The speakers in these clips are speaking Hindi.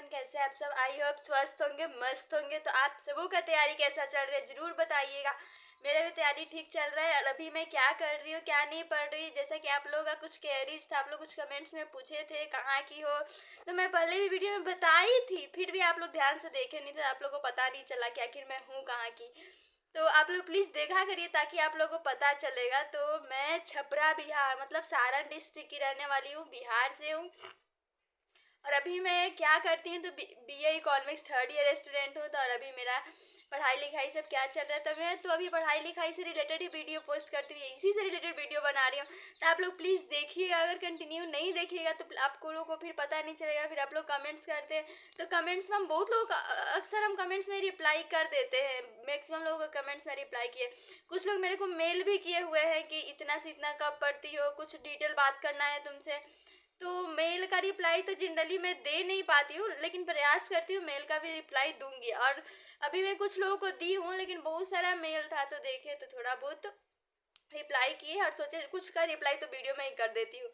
कैसे आप सब? आई होप स्वस्थ होंगे, मस्त होंगे। तो आप सबों का तैयारी कैसा चल रहा है जरूर बताइएगा। मेरा भी तैयारी ठीक चल रहा है। और अभी मैं क्या कर रही हूँ क्या नहीं पढ़ रही, जैसा कि आप लोगों का कुछ क्वेरीज था, आप लोग कुछ कमेंट्स में पूछे थे कहाँ की हो, तो मैं पहले भी वीडियो में बताई थी, फिर भी आप लोग ध्यान से देखे नहीं, तो आप लोगों को पता नहीं चला कि आखिर मैं हूँ कहाँ की। तो आप लोग प्लीज़ देखा करिए ताकि आप लोगों को पता चलेगा। तो मैं छपरा बिहार मतलब सारण डिस्ट्रिक्ट की रहने वाली हूँ, बिहार से हूँ। और अभी मैं क्या करती हूँ तो BA economics third year student हूँ। तो और अभी मेरा पढ़ाई लिखाई सब क्या चल रहा है, तो मैं तो अभी पढ़ाई लिखाई से रिलेटेड ही वीडियो पोस्ट करती हूँ, इसी से रिलेटेड वीडियो बना रही हूँ। तो आप लोग प्लीज़ देखिएगा, अगर कंटिन्यू नहीं देखिएगा तो आपको लोगों को फिर पता नहीं चलेगा। फिर आप लोग कमेंट्स करते हैं, तो कमेंट्स में हम बहुत लोग अक्सर हम कमेंट्स में रिप्लाई कर देते हैं, मैक्सिमम लोगों को कमेंट्स में रिप्लाई किए। कुछ लोग मेरे को मेल भी किए हुए हैं कि इतना से इतना कब पढ़ती हो, कुछ डिटेल बात करना है तुमसे। तो मेल का रिप्लाई तो जनरली मैं दे नहीं पाती हूँ, लेकिन प्रयास करती हूँ मेल का भी रिप्लाई दूंगी। और अभी मैं कुछ लोगों को दी हूँ, लेकिन बहुत सारा मेल था तो देखे तो थोड़ा बहुत रिप्लाई किए और सोचे कुछ का रिप्लाई तो वीडियो में ही कर देती हूँ।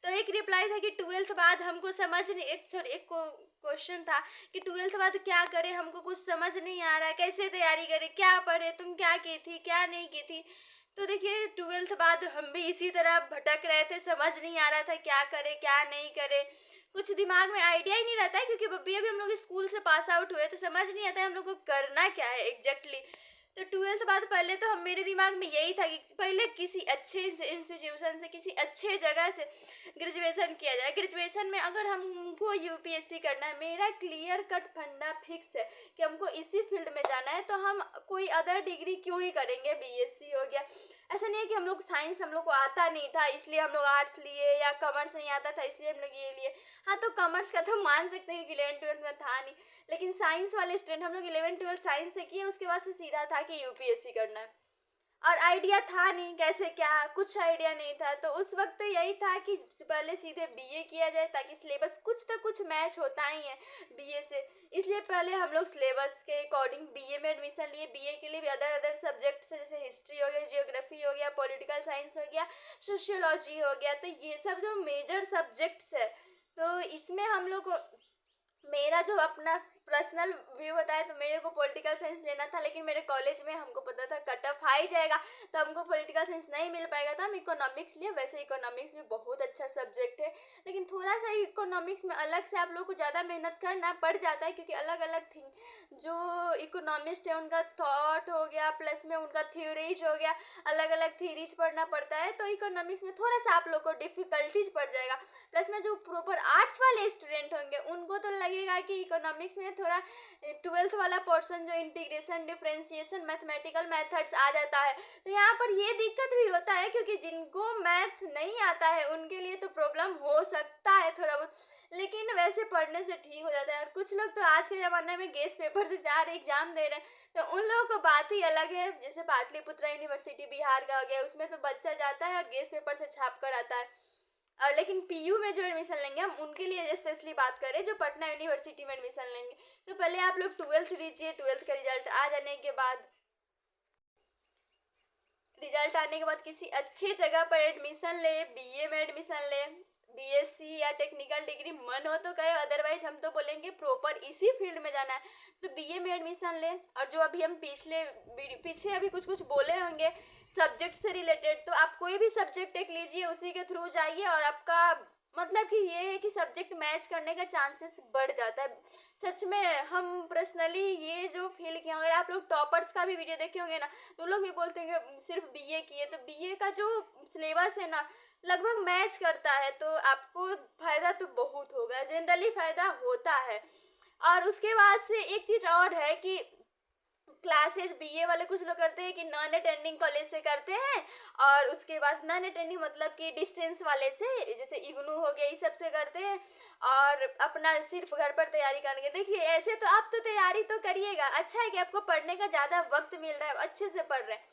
तो एक रिप्लाई था कि ट्वेल्थ बाद हमको समझ नहीं, एक क्वेश्चन था कि ट्वेल्थ बाद क्या करें, हमको कुछ समझ नहीं आ रहा है, कैसे तैयारी करें, क्या पढ़े, तुम क्या की थी क्या नहीं की थी। तो देखिए ट्वेल्थ बाद हम भी इसी तरह भटक रहे थे, समझ नहीं आ रहा था क्या करे क्या नहीं करे, कुछ दिमाग में आइडिया ही नहीं रहता है, क्योंकि अभी हम लोग स्कूल से पास आउट हुए, तो समझ नहीं आता है हम लोग को करना क्या है एग्जैक्टली। तो ट्वेल्थ बाद पहले तो हम मेरे दिमाग में यही था कि पहले किसी अच्छे इंस्टीट्यूशन से, किसी अच्छे जगह से ग्रेजुएशन किया जाए। ग्रेजुएशन में अगर हमको यूपीएससी करना है, मेरा क्लियर कट फंडा फिक्स है कि हमको इसी फील्ड में जाना है, तो हम कोई अदर डिग्री क्यों ही करेंगे। बीएससी हो गया, ऐसा नहीं है कि हम लोग साइंस हम लोग को आता नहीं था इसलिए हम लोग आर्ट्स लिए, या कॉमर्स नहीं आता था इसलिए हम लोग ये लिए। हाँ, तो कॉमर्स का तो मान सकते हैं कि 11th 12th में था नहीं, लेकिन साइंस वाले स्टूडेंट हम लोग 11th 12th साइंस से किए, उसके बाद से सीधा था कि यूपीएससी करना है। और आइडिया था नहीं कैसे क्या, कुछ आइडिया नहीं था। तो उस वक्त यही था कि पहले सीधे बीए किया जाए, ताकि सिलेबस कुछ तो कुछ मैच होता ही है बीए से, इसलिए पहले हम लोग सिलेबस के अकॉर्डिंग बीए में एडमिशन लिए। बीए के लिए भी अदर अदर सब्जेक्ट्स जैसे हिस्ट्री हो गया, जियोग्राफी हो गया, पॉलिटिकल साइंस हो गया, सोशियोलॉजी हो गया, तो ये सब जो मेजर सब्जेक्ट्स है, तो इसमें हम लोग मेरा जो अपना पर्सनल व्यू बताया तो मेरे को पॉलिटिकल साइंस लेना था, लेकिन मेरे कॉलेज में हमको पता था कट ऑफ हाई जाएगा, तो हमको पॉलिटिकल साइंस नहीं मिल पाएगा, तो हम इकोनॉमिक्स लिए। वैसे इकोनॉमिक्स भी बहुत अच्छा सब्जेक्ट है, लेकिन थोड़ा सा इकोनॉमिक्स में अलग से आप लोग को ज़्यादा मेहनत करना पड़ जाता है, क्योंकि अलग अलग थिंग जो इकोनॉमिस्ट है उनका थॉट हो गया, प्लस में उनका थ्योरीज हो गया, अलग अलग थ्योरीज पढ़ना पड़ता है। तो इकोनॉमिक्स में थोड़ा सा आप लोग को डिफिकल्टीज पड़ जाएगा। प्लस में जो प्रॉपर आर्ट्स वाले स्टूडेंट होंगे उनको तो लगेगा कि इकोनॉमिक्स में थोड़ा ट्वेल्थ वाला पोर्शन जो इंटीग्रेशन, डिफरेंशिएशन, मैथमेटिकल मेथड्स आ जाता है, तो यहाँ पर ये दिक्कत भी होता है, क्योंकि जिनको मैथ्स नहीं आता है उनके लिए तो प्रॉब्लम हो सकता है थोड़ा बहुत, लेकिन वैसे पढ़ने से ठीक हो जाता है। और कुछ लोग तो आज के ज़माने में गेस पेपर से जा रहे एग्जाम दे रहे हैं, तो उन लोगों को बात ही अलग है। जैसे पाटलिपुत्रा यूनिवर्सिटी बिहार का हो गया, उसमें तो बच्चा जाता है और गेस पेपर से छाप कर आता है। और लेकिन पीयू में जो एडमिशन लेंगे हम उनके लिए स्पेशली बात करें, जो पटना यूनिवर्सिटी में एडमिशन लेंगे, तो पहले आप लोग ट्वेल्थ दीजिए। ट्वेल्थ का रिजल्ट आ जाने के बाद, रिजल्ट आने के बाद किसी अच्छी जगह पर एडमिशन ले, बीए में एडमिशन ले, बीएससी या टेक्निकल डिग्री मन हो तो करे, अदरवाइज हम तो बोलेंगे प्रॉपर इसी फील्ड में जाना है तो बीए में एडमिशन ले। और जो अभी हम पीछे अभी कुछ कुछ बोले होंगे सब्जेक्ट से रिलेटेड, तो आप कोई भी सब्जेक्ट एक लीजिए, उसी के थ्रू जाइए, और आपका मतलब कि ये है कि सब्जेक्ट मैच करने का चांसेस बढ़ जाता है। सच में हम पर्सनली ये जो फील किए, अगर आप लोग टॉपर्स का भी वीडियो देखे होंगे ना, तो लोग भी बोलते हैं कि सिर्फ बीए किए, तो बीए का जो सिलेबस है ना लगभग मैच करता है, तो आपको फायदा तो बहुत होगा, जनरली फायदा होता है। और उसके बाद से एक चीज़ और है कि क्लासेस बीए वाले कुछ लोग करते हैं कि नॉन अटेंडिंग कॉलेज से करते हैं, और उसके बाद नॉन अटेंडिंग मतलब कि डिस्टेंस वाले से, जैसे इग्नू हो गया, ये सब से करते हैं, और अपना सिर्फ घर पर तैयारी करेंगे। देखिए ऐसे तो आप तो तैयारी तो करिएगा, अच्छा है कि आपको पढ़ने का ज़्यादा वक्त मिल रहा है, अच्छे से पढ़ रहे हैं,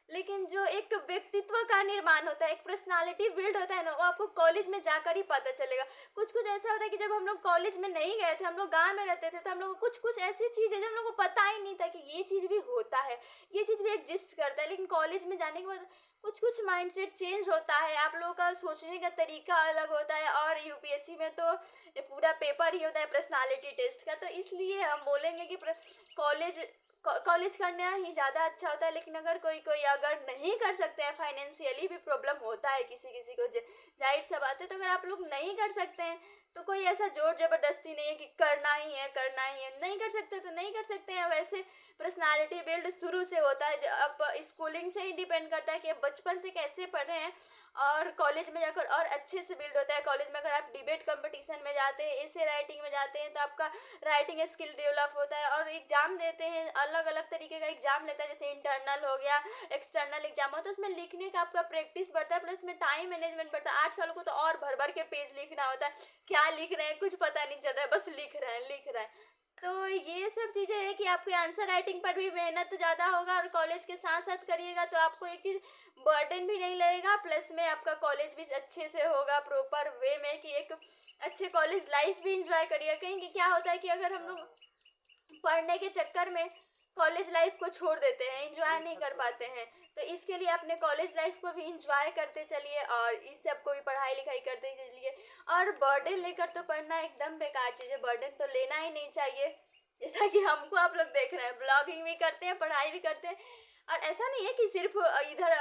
लेकिन जो एक व्यक्तित्व का निर्माण होता है, एक पर्सनालिटी बिल्ड होता है ना, वो आपको कॉलेज में जाकर ही पता चलेगा। कुछ कुछ ऐसा होता है कि जब हम लोग कॉलेज में नहीं गए थे, हम लोग गांव में रहते थे, तो हम लोग को कुछ कुछ ऐसी चीज़ें जो हम लोग को पता ही नहीं था कि ये चीज़ भी होता है, ये चीज़ भी एग्जिस्ट करता है। लेकिन कॉलेज में जाने के बाद कुछ कुछ माइंडसेट चेंज होता है, आप लोगों का सोचने का तरीका अलग होता है। और यूपीएससी में तो ये पूरा पेपर ही होता है पर्सनालिटी टेस्ट का, तो इसलिए हम बोलेंगे कि कॉलेज कॉलेज करना ही ज़्यादा अच्छा होता है। लेकिन अगर कोई कोई अगर नहीं कर सकते हैं, फाइनेंशियली भी प्रॉब्लम होता है किसी किसी को, जाहिर सा बात है। तो अगर आप लोग नहीं कर सकते हैं तो कोई ऐसा जोर जबरदस्ती नहीं है कि करना ही है, करना ही है। नहीं कर सकते तो नहीं कर सकते हैं। वैसे पर्सनालिटी बिल्ड शुरू से होता है, अब स्कूलिंग से ही डिपेंड करता है कि आप बचपन से कैसे पढ़ रहे हैं, और कॉलेज में जाकर और अच्छे से बिल्ड होता है। कॉलेज में अगर आप डिबेट कंपटीशन में जाते हैं, एसे राइटिंग में जाते हैं, तो आपका राइटिंग स्किल डेवलप होता है। और एग्जाम देते हैं, अलग अलग तरीके का एग्जाम लेता है, जैसे इंटरनल हो गया, एक्सटर्नल एग्जाम होता है, उसमें लिखने का आपका प्रैक्टिस बढ़ता है, प्लस में टाइम मैनेजमेंट बढ़ता है। 8 साल को तो और भर भर के पेज लिखना होता है, क्या लिख रहे हैं कुछ पता नहीं चल रहा है, बस लिख रहे हैं लिख रहे हैं। तो ये सब चीज़ें हैं कि आपकी आंसर राइटिंग पर भी मेहनत ज़्यादा होगा, और कॉलेज के साथ साथ करिएगा तो आपको एक चीज़ बर्डन भी नहीं लगेगा, प्लस में आपका कॉलेज भी अच्छे से होगा प्रॉपर वे में, कि एक अच्छे कॉलेज लाइफ भी इंजॉय करिएगा। कहीं कि क्या होता है कि अगर हम लोग पढ़ने के चक्कर में कॉलेज लाइफ को छोड़ देते हैं, एंजॉय नहीं कर पाते हैं, तो इसके लिए अपने कॉलेज लाइफ को भी एंजॉय करते चलिए, और इस सब को भी पढ़ाई लिखाई करते चलिए। और बर्डन लेकर तो पढ़ना एकदम बेकार चीज़ है, बर्डन तो लेना ही नहीं चाहिए। जैसा कि हमको आप लोग देख रहे हैं, ब्लॉगिंग भी करते हैं, पढ़ाई भी करते हैं, और ऐसा नहीं है कि सिर्फ इधर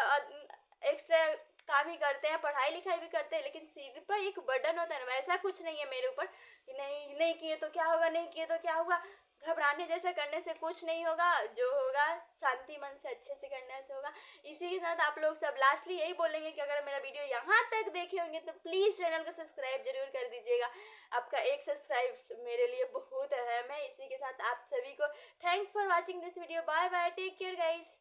एक्स्ट्रा काम ही करते हैं, पढ़ाई लिखाई भी करते हैं, लेकिन सिर पर एक बर्डन होता है ना, वैसा कुछ नहीं है मेरे ऊपर कि नहीं नहीं किए तो क्या होगा, नहीं किए तो क्या होगा। घबराने जैसा करने से कुछ नहीं होगा, जो होगा शांति मन से अच्छे से करने से होगा। इसी के साथ आप लोग सब लास्टली यही बोलेंगे कि अगर मेरा वीडियो यहाँ तक देखे होंगे तो प्लीज़ चैनल को सब्सक्राइब जरूर कर दीजिएगा। आपका एक सब्सक्राइब मेरे लिए बहुत अहम है। इसी के साथ आप सभी को thanks for watching this video. Bye bye, take care guys.